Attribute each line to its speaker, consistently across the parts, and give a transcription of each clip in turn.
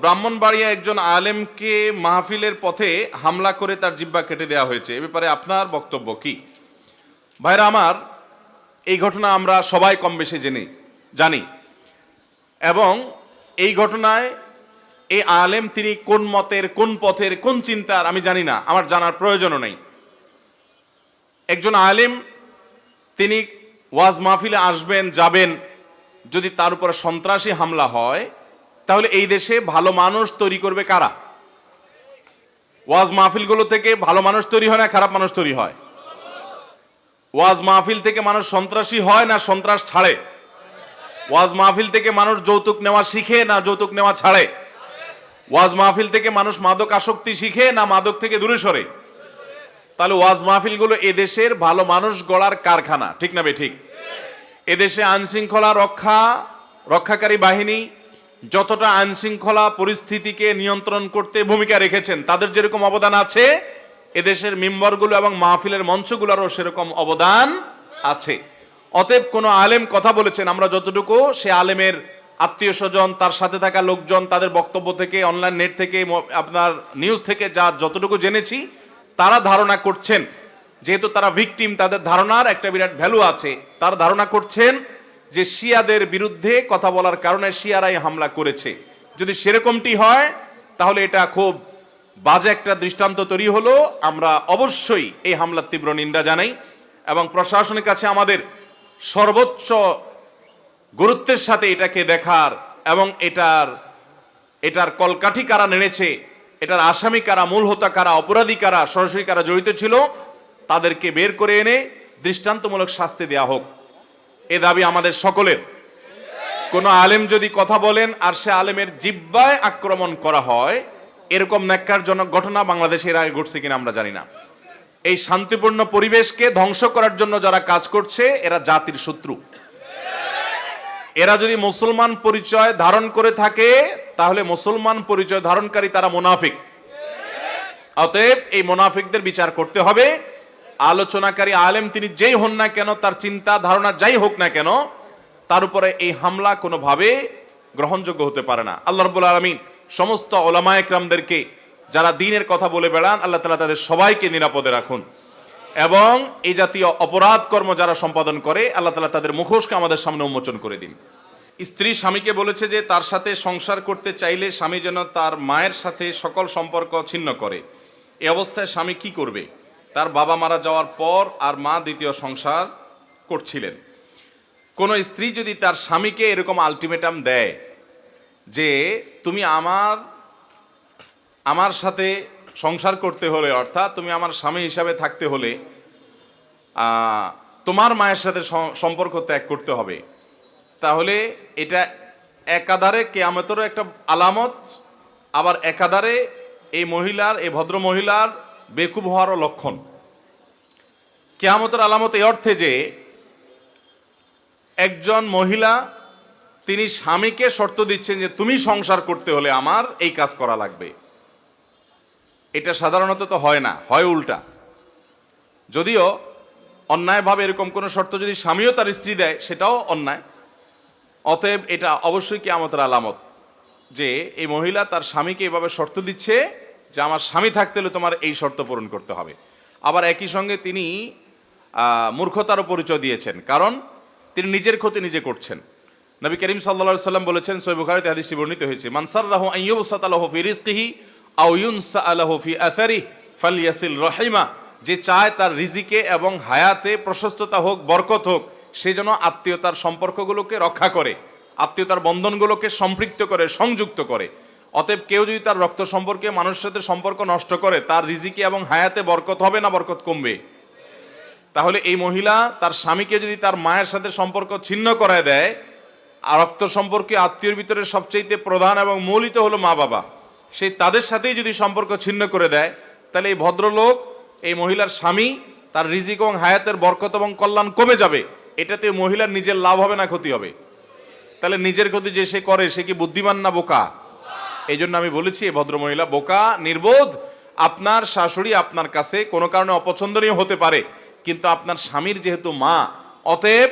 Speaker 1: ব্রাহ্মণবাড়িয়া একজন আলেমকে মাহফিলের পথে হামলা করে তার জিহ্বা কেটে দেওয়া হয়েছে, এ ব্যাপারে আপনার বক্তব্য কি? ভাইরা আমার, এই ঘটনা আমরা সবাই কম বেশি জানি এবং এই ঘটনায় এই আলেম তিনি কোন মতের, কোন পথের, কোন চিন্তার আমি জানি না, আমার জানার প্রয়োজনও নেই। একজন আলেম তিনি ওয়াজ মাহফিলে আসবেন, যাবেন, যদি তার উপর সন্ত্রাসী হামলা হয় তাহলে এই দেশে ভালো মানুষ তৈরি করবে কারা? ওয়াজ মাহফিলগুলো থেকে ভালো মানুষ তৈরি হয় না খারাপ মানুষ তৈরি হয়? ওয়াজ মাহফিল থেকে মানুষ সন্ত্রাসী হয় না সন্ত্রাস ছাড়ে? ওয়াজ মাহফিল থেকে মানুষ যৌতুক নেওয়া শিখে না যৌতুক নেওয়া ছাড়ে? ওয়াজ মাহফিল থেকে মানুষ মাদক আসক্তি শিখে না মাদক থেকে দূরে সরে? তাহলে ওয়াজ মাহফিলগুলো এদেশের ভালো মানুষ গড়ার কারখানা, ঠিক না ঠিক? এদেশে আইনশৃঙ্খলা রক্ষাকারী বাহিনী যতটা আইনশৃঙ্খলা পরিস্থিতিকে নিয়ন্ত্রণ করতে ভূমিকা রেখেছেন, তাদের যেরকম অবদান আছে এদেশের মিম্বরগুলো এবং মাহফিলের মঞ্চগুলোরও সেরকম অবদান আছে। অতএব কোনো আলেম কথা বলেছেন, আমরা যতটুকু সে আলেমের আত্মীয় স্বজন, তার সাথে থাকা লোকজন, তাদের বক্তব্য থেকে, অনলাইন নেট থেকে, আপনার নিউজ থেকে যা যতটুকু জেনেছি, তারা ধারণা করছেন, যেহেতু তারা ভিকটিম, তাদের ধারণার একটা বিরাট ভ্যালু আছে, তারা ধারণা করছেন যে শিয়াদের বিরুদ্ধে কথা বলার কারণে শিয়ারাই হামলা করেছে। যদি সেরকমটি হয় তাহলে এটা খুব বাজে একটা দৃষ্টান্ত তৈরি হলো। আমরা অবশ্যই এই হামলার তীব্র নিন্দা জানাই এবং প্রশাসনের কাছে আমাদের সর্বোচ্চ গুরুত্বের সাথে এটাকে দেখার এবং এটার কলকাঠি কারা নেড়েছে, এটার আসামি কারা, মূল হোতা কারা, অপরাধী কারা, সরাসরি কারা জড়িত ছিল, তাদেরকে বের করে এনে দৃষ্টান্তমূলক শাস্তি দেয়া হোক, এ দাবি আমাদের সকলের। কোন আলেম যদি কথা বলেন আর সে আলেমের জিহ্বায় আক্রমণ করা হয়, এরকম ন্যাক্কারজনক ঘটনা বাংলাদেশে এর আগে ঘটছে কিনা আমরা জানি না। এই শান্তিপূর্ণ পরিবেশকে ধ্বংস করার জন্য যারা কাজ করছে এরা জাতির শত্রু। এরা যদি মুসলমান পরিচয় ধারণ করে থাকে তাহলে মুসলমান পরিচয় ধারণকারী তারা মুনাফিক। অতএব এই মুনাফিকদের বিচার করতে হবে। আলোচনাকারী আলেম তিনি যেই হন না কেন, তার চিন্তা ধারণা যাই হোক না কেন, তার উপরে এই হামলা কোনোভাবে গ্রহণযোগ্য হতে পারে না। আল্লাহ রাব্বুল আলামিন সমস্ত উলামায়ে কেরামদেরকে যারা দ্বীনের কথা বলে বেড়ান, আল্লাহ তাআলা তাদের সবাইকে নিরাপদে রাখুন এবং এই জাতীয় অপরাধ কর্ম যারা সম্পাদন করে আল্লাহ তাআলা তাদের মুখোশকে আমাদের সামনে উন্মোচন করে দিন। স্ত্রী স্বামীকে বলেছে যে তার সাথে সংসার করতে চাইলে স্বামী যেন তার মায়ের সাথে সকল সম্পর্ক ছিন্ন করে। এই অবস্থায় স্বামী কি করবে? তার বাবা মারা যাওয়ার পর আর মা দ্বিতীয় সংসার করছিলেন। কোন স্ত্রী যদি তার স্বামীকে এরকম আলটিমেটাম দেয় যে তুমি আমার সাথে সংসার করতে হলে, অর্থাৎ তুমি আমার স্বামী হিসাবে থাকতে হলে তোমার মায়ের সাথে সম্পর্ক ত্যাগ করতে হবে, তাহলে এটা একাধারে কিয়ামতেরও একটা আলামত, আবার একাধারে এই ভদ্র মহিলার বেকুব হওয়ারও লক্ষণ। কিয়ামতের আলামত এই অর্থে যে একজন মহিলা তিনি স্বামীকে শর্ত দিচ্ছেন যে তুমি সংসার করতে হলে আমার এই কাজ করা লাগবে। এটা সাধারণত তো হয় না, হয় উল্টা। যদিও অন্যায়ভাবে এরকম কোনো শর্ত যদি স্বামীও তার স্ত্রী দেয় সেটাও অন্যায়। অতএব এটা অবশ্যই কিয়ামতের আলামত যে এই মহিলা তার স্বামীকে এভাবে শর্ত দিচ্ছে যে আমার স্বামী থাকতে হলে তোমার এই শর্ত পূরণ করতে হবে। আবার একই সঙ্গে তিনি মূর্খতারও পরিচয় দিয়েছেন, কারণ তিনি নিজের ক্ষতি নিজে করছেন। নবী করিম সাল্লাল্লাহু আলাইহি সাল্লাম বলেছেন, সহিহ বুখারীতে হাদিসটি বর্ণিত হয়েছে, মান সাররাহু আন ইউবসাতা লাহু ফি রিজকিহি আও ইউনসা লাহু ফি আসারিহি ফালইয়াসিল রাহিমা, যে চায় তার রিজিকে এবং হায়াতে প্রশস্ততা হোক, বরকত হোক, সে যেন আত্মীয়তার সম্পর্কগুলোকে রক্ষা করে, আত্মীয়তার বন্ধনগুলোকে সম্পৃক্ত করে, সংযুক্ত করে। অতএব কেউ যদি তার রক্ত সম্পর্কে মানুষের সাথে সম্পর্ক নষ্ট করে, তার রিজিকে এবং হায়াতে বরকত হবে না বরকত কমবে? তাহলে এই মহিলা তার স্বামীকে যদি তার মায়ের সাথে সম্পর্ক ছিন্ন করায় দেয়, আর রক্ত সম্পর্কে আত্মীয়র ভিতরে সবচেয়ে প্রধান এবং মৌলিত হলো মা বাবা, সেই তাদের সাথেই যদি সম্পর্ক ছিন্ন করে দেয়, তাহলে এই ভদ্রলোক, এই মহিলার স্বামী, তার রিজিক এবং হায়াতের বরকত এবং কল্যাণ কমে যাবে। এটাতে মহিলার নিজের লাভ হবে না ক্ষতি হবে? তাহলে নিজের ক্ষতি যে সে করে সে কি বুদ্ধিমান না বোকা? এই জন্য আমি বলেছি এই ভদ্র মহিলা বোকা, নির্বোধ। আপনার শাশুড়ি আপনার কাছে কোনো কারণে অপছন্দনীয় হতে পারে, কিন্তু আপনার স্বামীর যেহেতু মা, অতএব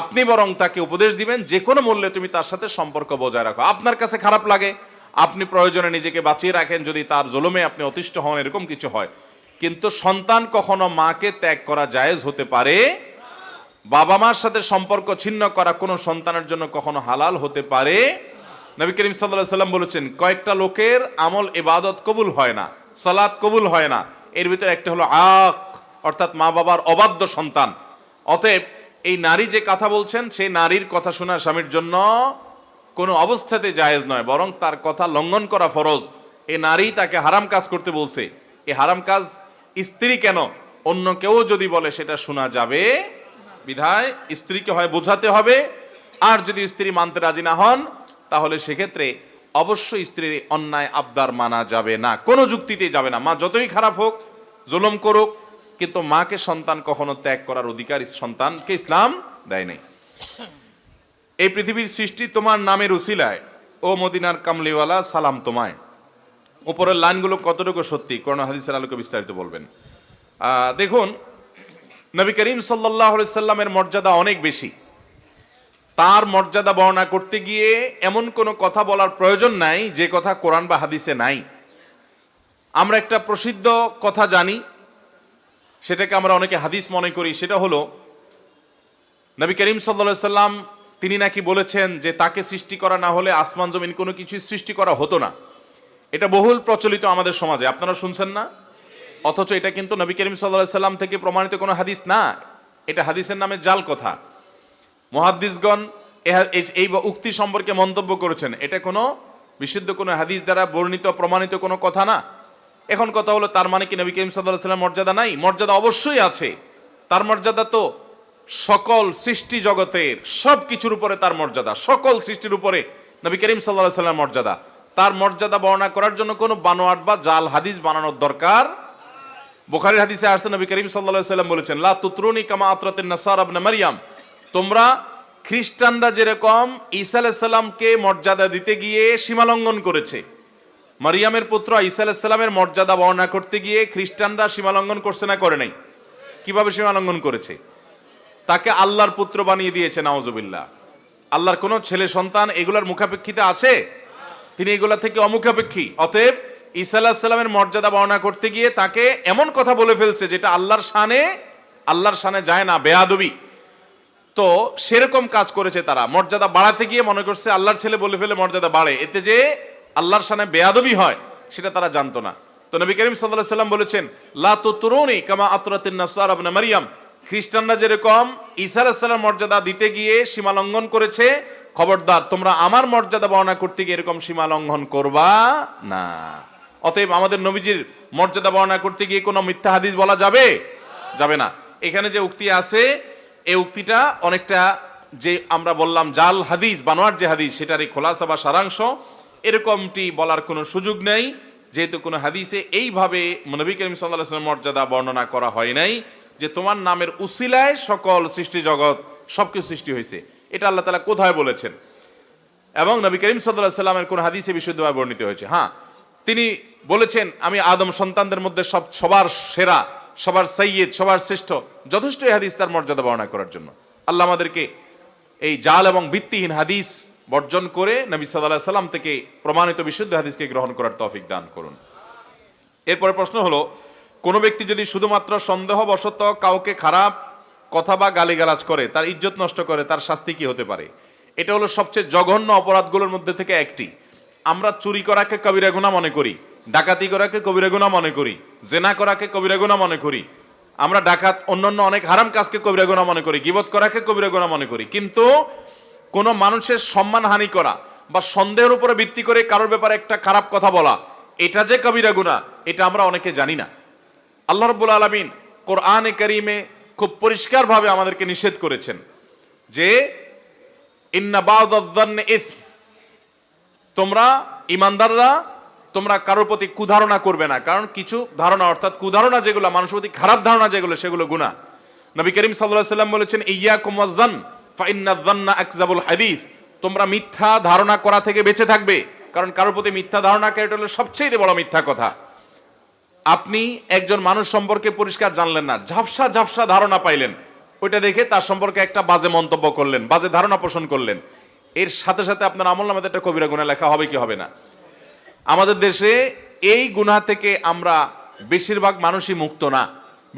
Speaker 1: আপনি বরং তাকে উপদেশ দিবেন যে কোনো মূল্যে তুমি তার সাথে সম্পর্ক বজায় রাখো। আপনার কাছে খারাপ লাগে, আপনি প্রয়োজনে নিজেকে বাঁচিয়ে রাখেন যদি তার জুলুমে আপনি অতিষ্ঠ হন, এরকম কিছু হয়। কিন্তু সন্তান কখনো মাকে ত্যাগ করা জায়েজ হতে পারে, বাবা মার সাথে সম্পর্ক ছিন্ন করা কোনো সন্তানের জন্য কখনো হালাল হতে পারে। নবী করিম সাল্লাল্লাহু আলাইহি ওয়াসাল্লাম বলেছেন, কয়েকটা লোকের আমল ইবাদত কবুল হয় না, সালাত কবুল হয় না, এর ভিতরে একটা হলো আক, অর্থাৎ মা বাবার অবাধ্য সন্তান। অতএব এই নারী যে কথা বলছেন, সেই নারীর কথা শোনা স্বামীর জন্য কোনো অবস্থাতে জায়েজ নয়, বরং তার কথা লঙ্ঘন করা ফরজ। এ নারী তাকে হারাম কাজ করতে বলছে, এই হারাম কাজ স্ত্রী কেন, অন্য কেউ যদি বলে সেটা শোনা যাবে। বিধায় স্ত্রীকে হয় বোঝাতে হবে, আর যদি স্ত্রী মানতে রাজি না হন তাহলে সেক্ষেত্রে অবশ্যই স্ত্রীর অন্যায় আবদার মানা যাবে না, কোনো যুক্তিতেই যাবে না। মা যতই খারাপ হোক, জুলুম করুক, কিন্তু মাকে সন্তান কখনো ত্যাগ করার অধিকার সন্তানকে ইসলাম দেয় নাই। এই পৃথিবীর সৃষ্টি তোমার নামের উসিলায়, ও মদিনার কামলিওয়ালা সালাম তোমায়। উপরের লাইনগুলো কতটুকু সত্যি কোরআন হাদিসের আলোকে বিস্তারিত বলবেন। দেখুন, নবী করিম সাল্লাল্লাহু আলাইহি সাল্লামের মর্যাদা অনেক বেশি। তার মর্যাদা বর্ণনা করতে গিয়ে এমন কোনো কথা বলার প্রয়োজন নাই যে কথা কোরআন বা হাদিসে নাই। আমরা একটা প্রসিদ্ধ কথা জানি, সেটাকে আমরা অনেকে হাদিস মনে করি। সেটা হলো নবী করিম সাল্লাল্লাহু আলাইহি সাল্লাম তিনি নাকি বলেছেন যে তাকে সৃষ্টি করা না হলে আসমান জমিন কোনো কিছু সৃষ্টি করা হতো না। এটা বহুল প্রচলিত আমাদের সমাজে, আপনারা শুনছেন না? অথচ এটা কিন্তু নবী করিম সাল্লাল্লাহু আলাইহি সাল্লাম থেকে প্রমাণিত কোনো হাদিস না, এটা হাদিসের নামে জাল কথা। মুহাদ্দিসগণ এই উক্তি সম্পর্কে মন্তব্য করেছেন, এটা কোনো বিশুদ্ধ কোনো হাদিস দ্বারা বর্ণিত প্রমাণিত কোনো কথা না। এখন কথা হলো, তার মানে কি নবী করিম সাল্লাল্লাহু আলাইহি সাল্লাম মর্যাদা নাই? মর্যাদা অবশ্যই আছে। তার মর্যাদা তো সকল সৃষ্টি জগতের সব কিছুর উপরে তার মর্যাদা, সকল সৃষ্টির উপরে নবী করিম সাল্লাল্লাহু আলাইহি সাল্লামের মর্যাদা। তার মর্যাদা বর্ণনা করার জন্য কোনো বানোয়াট বা জাল হাদিস বানানোর দরকার। বুখারীর হাদিসে আসছে, নবী করিম সাল্লাল্লাহু আলাইহি সাল্লাম বলেছেন, লা তুতরুনি কামা আতরাতিন নাসারা ইবনে মারইয়াম, তোমরা খ্রিস্টানরা যেরকম ঈসা আলাইহিস সালামকে মর্যাদা দিতে গিয়ে সীমালঙ্ঘন করেছে, মারিয়ামের পুত্র ঈসা আলাইহিস সালামের মর্যাদা বর্ণনা করতে গিয়ে খ্রিস্টানরা সীমালঙ্ঘন করছে না করে নাই? কিভাবে সীমালঙ্ঘন করেছে? তাকে আল্লাহর পুত্র বানিয়ে দিয়েছে, নাউজুবিল্লাহ। আল্লাহর কোনো ছেলে সন্তান এগুলার মুখাপেক্ষিতে আছে? তিনি এগুলা থেকে অমুখাপেক্ষী। অতএব ঈসা আলাইহিস সালামের মর্যাদা বর্ণনা করতে গিয়ে তাকে এমন কথা বলে ফেলছে যেটা আল্লাহর শানে যায় না, বেয়াদবি। তো সেরকম কাজ করেছে তারা, মর্যাদা বাড়াতে গিয়ে মনে করছে আল্লাহর ছেলে বলে ফেলে মর্যাদা বাড়ে, এতে যে আল্লাহর শানে বেয়াদবি হয় সেটা তারা জানতো না। তো নবী করিম সাল্লাল্লাহু আলাইহি সাল্লাম বলেছেন, লা তুতরুনি কামা আতরাতিন নাসারা ইবনে মারইয়াম, খ্রিস্টানরা যেরকম ঈসা আলাইহিস সালামের মর্যাদা দিতে গিয়ে সীমা লঙ্ঘন করেছে, খবরদার তোমরা আমার মর্যাদা বর্ণনা করতে গিয়ে এরকম সীমা লঙ্ঘন করবা না। অতএব আমাদের নবীজির মর্যাদা বর্ণনা করতে গিয়ে কোনো মিথ্যা হাদিস বলা যাবে না। এখানে যে উক্তি আছে, এই উক্তিটা অনেকটা যে আমরা বললাম জাল হাদিস, বানোয়ার যে হাদিস, সেটারই খোলাসা বা সারাংশ। এরকমটি বলার কোনো সুযোগ নেই, যেহেতু কোনো হাদিসে এইভাবে নবী করিম সাল্লাল্লাহু আলাইহি ওয়াসাল্লামের মর্যাদা বর্ণনা করা হয় নাই যে তোমার নামের উসিলায় সকল সৃষ্টি জগৎ সবকিছু সৃষ্টি হয়েছে। এটা আল্লাহ তাআলা কোথায় বলেছেন? এবং নবী করিম সাল্লাল্লাহু আলাইহি ওয়াসাল্লামের কোন হাদিসে বিশুদ্ধভাবে বর্ণিত হয়েছে? হ্যাঁ, তিনি বলেছেন আমি আদম সন্তানদের মধ্যে সবার সেরা, সবার সাইয়্যিদ, সবার শ্রেষ্ঠ। যথেষ্ট এই হাদিস তার মর্যাদা বর্ণনা করার জন্য। আল্লাহ আমাদেরকে এই জাল এবং ভিত্তিহীন হাদিস বর্জন করে নবী সাল্লাল্লাহু আলাইহি ওয়াসাল্লাম থেকে প্রমাণিত বিশুদ্ধ হাদিসকে গ্রহণ করার তৌফিক দান করুন। এরপরে প্রশ্ন হলো, কোনো ব্যক্তি যদি শুধুমাত্র সন্দেহবশত কাউকে খারাপ কথা বা গালিগালাজ করে, তার ইজ্জত নষ্ট করে, তার শাস্তি কি হতে পারে? এটা হলো সবচেয়ে জঘন্য অপরাধগুলোর মধ্যে থেকে একটি। আমরা চুরি করাকে কবিরা গুনাহ মনে করি, ডাকাতি করাকে কবিরা গুনাহ মনে করি, জেনা করাকে কবিরা গুনাহ মনে করি, আমরা ডাকাত অন্যান্য অনেক হারাম কাজকে কবিরা গুনাহ মনে করি, গীবত করাকে কবিরা গুনাহ মনে করি। কিন্তু কোন মানুষের সম্মানহানি করা বা সন্দেহের উপরে ভিত্তি করে কারোর ব্যাপারে একটা খারাপ কথা বলা, এটা যে কবিরা গুনাহ, এটা আমরা অনেকে জানি না। আল্লাহ রাব্বুল আলামিন কোরআনে কারীমে খুব পরিষ্কারভাবে আমাদেরকে নিষেধ করেছেন যে ইন্না বা'দায-যান্নি ইসম, তোমরা ঈমানদাররা তোমরা কারোর প্রতি কুধারণা করবে না, কারণ কিছু ধারণা অর্থাৎ কুধারণা যেগুলো, মানুষের প্রতি খারাপ ধারণা যেগুলো, সেগুলো গুনাহ। নবী করিম সাল্লাল্লাহু আলাইহি ওয়াসাল্লাম বলেছেন ইয়্যাকুম ওয়ায-যান্ন ফা ইন্নায-যান্না আকযাবুল হাদিস, তোমরা মিথ্যা ধারণা করা থেকে বেঁচে থাকবে, কারণ কারোর প্রতি মিথ্যা ধারণা করা এটা হলো সবচেয়ে বড় মিথ্যা কথা। আপনি একজন মানুষ সম্পর্কে পরিষ্কার জানলেন না, ঝাপসা ঝাপসা ধারণা পাইলেন, ওইটা দেখে তার সম্পর্কে একটা বাজে মন্তব্য করলেন, বাজে ধারণা পোষণ করলেন, এর সাথে সাথে আপনার আমলনামাতে একটা কবিরা গুনাহ লেখা হবে কি হবে না? আমাদের দেশে এই গুনাহ থেকে আমরা বেশিরভাগ মানুষই মুক্ত না।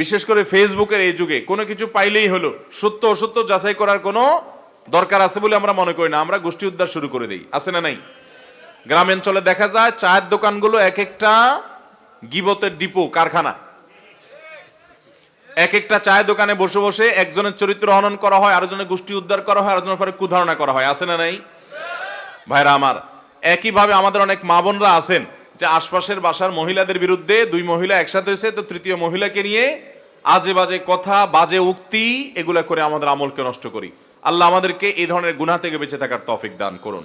Speaker 1: বিশেষ করে ফেসবুকের এই যুগে কোনো কিছু পাইলেই হলো, সত্য অসত্য যাচাই করার কোনো দরকার আছে বলে আমরা মনে করি না, আমরা গোষ্ঠী উদ্ধার শুরু করে দিই। আছে না নাই? গ্রামাঞ্চলে দেখা যায় চায়ের দোকানগুলো এক একটা গীবতের ডিপো, কারখানা। এক একটা চায়ের দোকানে বসে বসে একজনের চরিত্র হনন করা হয়, আরেকজনের গোষ্ঠী উদ্ধার করা হয়, আরেকজনের পরে কুধারণা করা হয়। আছে না নাই? ভাইরা আমার, একইভাবে আমাদের অনেক মা বোনরা আছেন যে আশপাশের বাসার মহিলাদের বিরুদ্ধে, দুই মহিলা একসাথে হয়েছে তো তৃতীয় মহিলাকে নিয়ে আজে বাজে কথা, বাজে উক্তি, এগুলা করে আমাদের আমলকে নষ্ট করি। আল্লাহ আমাদেরকে এই ধরনের গুনাহ থেকে বেঁচে থাকার তৌফিক দান করুন।